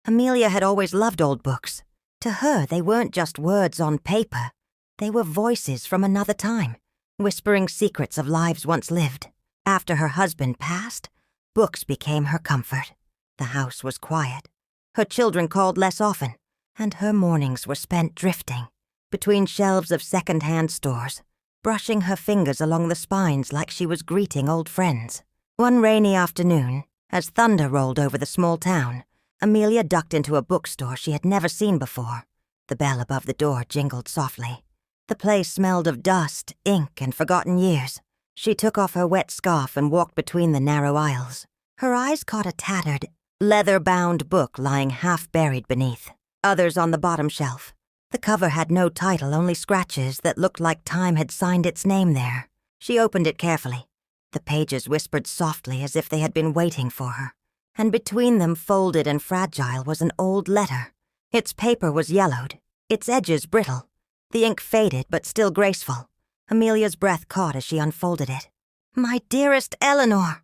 Amelia had always loved old books. To her, they weren't just words on paper. They were voices from another time, whispering secrets of lives once lived. After her husband passed, books became her comfort. The house was quiet. Her children called less often, and her mornings were spent drifting between shelves of second-hand stores, brushing her fingers along the spines like she was greeting old friends. One rainy afternoon, as thunder rolled over the small town, Amelia ducked into a bookstore she had never seen before. The bell above the door jingled softly. The place smelled of dust, ink, and forgotten years. She took off her wet scarf and walked between the narrow aisles. Her eyes caught a tattered, leather-bound book lying half-buried beneath, others on the bottom shelf. The cover had no title, only scratches that looked like time had signed its name there. She opened it carefully. The pages whispered softly as if they had been waiting for her, and between them, folded and fragile, was an old letter. Its paper was yellowed, its edges brittle, the ink faded but still graceful. Amelia's breath caught as she unfolded it. "My dearest Eleanor,"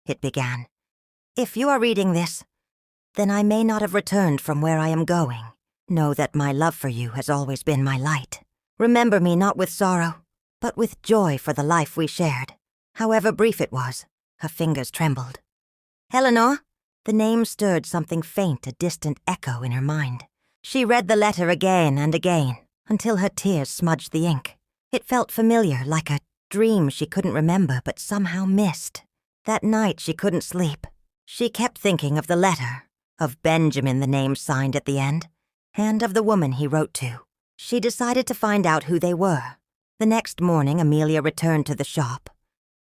it began. "If you are reading this, then I may not have returned from where I am going. Know that my love for you has always been my light. Remember me not with sorrow, but with joy for the life we shared, however brief it was." Her fingers trembled. "Eleanor?" The name stirred something faint, a distant echo in her mind. She read the letter again and again, until her tears smudged the ink. It felt familiar, like a dream she couldn't remember but somehow missed. That night she couldn't sleep. She kept thinking of the letter, of Benjamin, the name signed at the end, and of the woman he wrote to. She decided to find out who they were. The next morning, Amelia returned to the shop,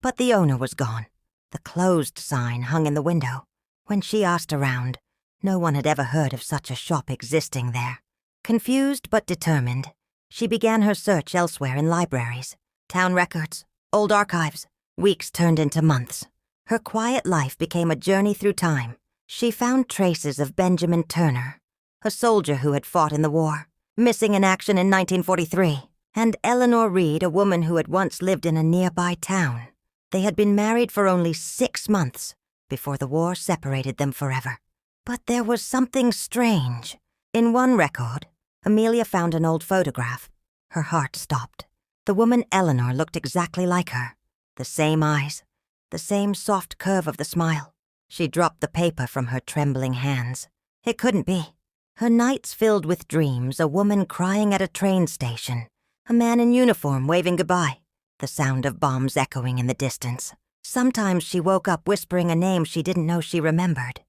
but the owner was gone. The closed sign hung in the window. When she asked around, no one had ever heard of such a shop existing there. Confused but determined, she began her search elsewhere in libraries, town records, old archives. Weeks turned into months. Her quiet life became a journey through time. She found traces of Benjamin Turner, a soldier who had fought in the war, missing in action in 1943, and Eleanor Reed, a woman who had once lived in a nearby town. They had been married for only 6 months before the war separated them forever. But there was something strange. In one record, Amelia found an old photograph. Her heart stopped. The woman Eleanor looked exactly like her. The same eyes, the same soft curve of the smile. She dropped the paper from her trembling hands. It couldn't be. Her nights filled with dreams, a woman crying at a train station, a man in uniform waving goodbye, the sound of bombs echoing in the distance. Sometimes she woke up whispering a name she didn't know she remembered.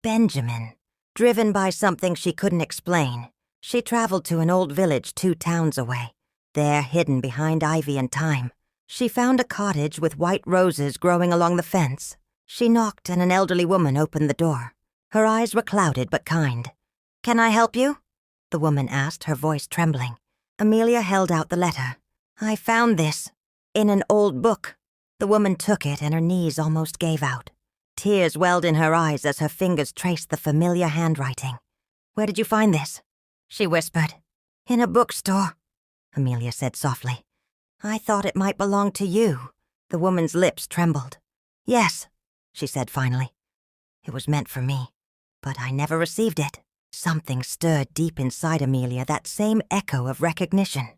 Benjamin. Driven by something she couldn't explain, she traveled to an old village 2 towns away. There, hidden behind ivy and thyme, she found a cottage with white roses growing along the fence. She knocked and an elderly woman opened the door. Her eyes were clouded but kind. "Can I help you?" the woman asked, her voice trembling. Amelia held out the letter. "I found this in an old book." The woman took it and her knees almost gave out. Tears welled in her eyes as her fingers traced the familiar handwriting. "Where did you find this?" she whispered. "In a bookstore," Amelia said softly. "I thought it might belong to you." The woman's lips trembled. "Yes," she said finally. "It was meant for me, but I never received it." Something stirred deep inside Amelia, that same echo of recognition.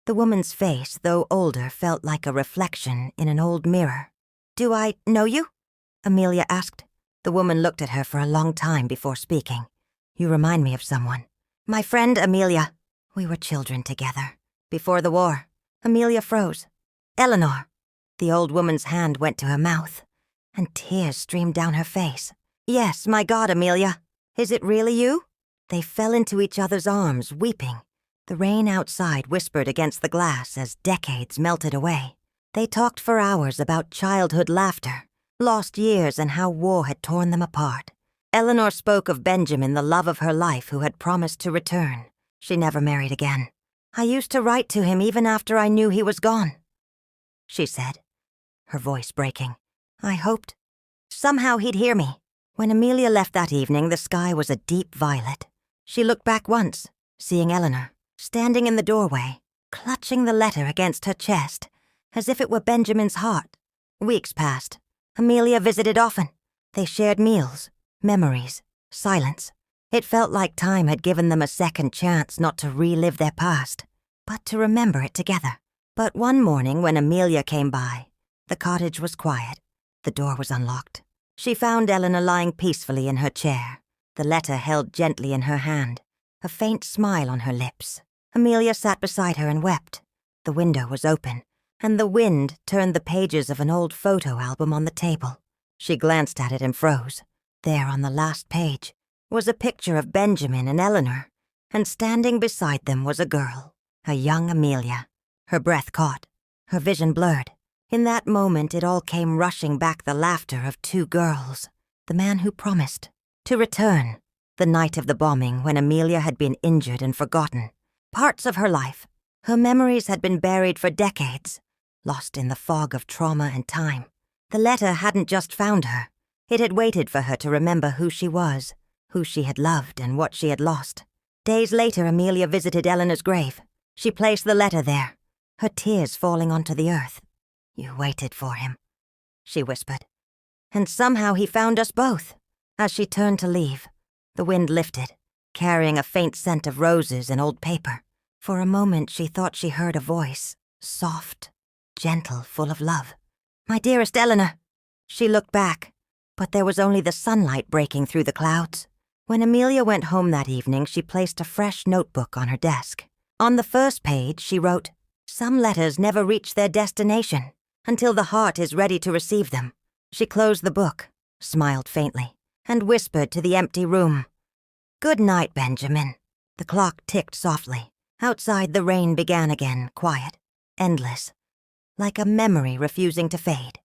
The woman's face, though older, felt like a reflection in an old mirror. "Do I know you?" Amelia asked. The woman looked at her for a long time before speaking. "You remind me of someone. My friend Amelia. We were children together. Before the war." Amelia froze. "Eleanor." The old woman's hand went to her mouth, and tears streamed down her face. "Yes, my God, Amelia. Is it really you?" They fell into each other's arms, weeping. The rain outside whispered against the glass as decades melted away. They talked for hours about childhood laughter, lost years, and how war had torn them apart. Eleanor spoke of Benjamin, the love of her life, who had promised to return. She never married again. "I used to write to him even after I knew he was gone," she said, her voice breaking. "I hoped somehow he'd hear me." When Amelia left that evening, the sky was a deep violet. She looked back once, seeing Eleanor, standing in the doorway, clutching the letter against her chest, as if it were Benjamin's heart. Weeks passed. Amelia visited often. They shared meals, memories, silence. It felt like time had given them a second chance not to relive their past, but to remember it together. But one morning when Amelia came by, the cottage was quiet. The door was unlocked. She found Eleanor lying peacefully in her chair, the letter held gently in her hand, a faint smile on her lips. Amelia sat beside her and wept. The window was open, and the wind turned the pages of an old photo album on the table. She glanced at it and froze. There on the last page was a picture of Benjamin and Eleanor, and standing beside them was a girl, a young Amelia. Her breath caught, her vision blurred. In that moment it all came rushing back, the laughter of two girls, the man who promised to return, the night of the bombing when Amelia had been injured and forgotten. Parts of her life, her memories had been buried for decades, lost in the fog of trauma and time. The letter hadn't just found her. It had waited for her to remember who she was, who she had loved and what she had lost. Days later, Amelia visited Eleanor's grave. She placed the letter there, her tears falling onto the earth. "You waited for him," she whispered. "And somehow he found us both." As she turned to leave, the wind lifted, carrying a faint scent of roses and old paper. For a moment she thought she heard a voice, soft, gentle, full of love. "My dearest Eleanor." She looked back, but there was only the sunlight breaking through the clouds. When Amelia went home that evening, she placed a fresh notebook on her desk. On the first page, she wrote, "Some letters never reach their destination until the heart is ready to receive them." She closed the book, smiled faintly, and whispered to the empty room, "Good night, Benjamin." The clock ticked softly. Outside, the rain began again, quiet, endless, like a memory refusing to fade.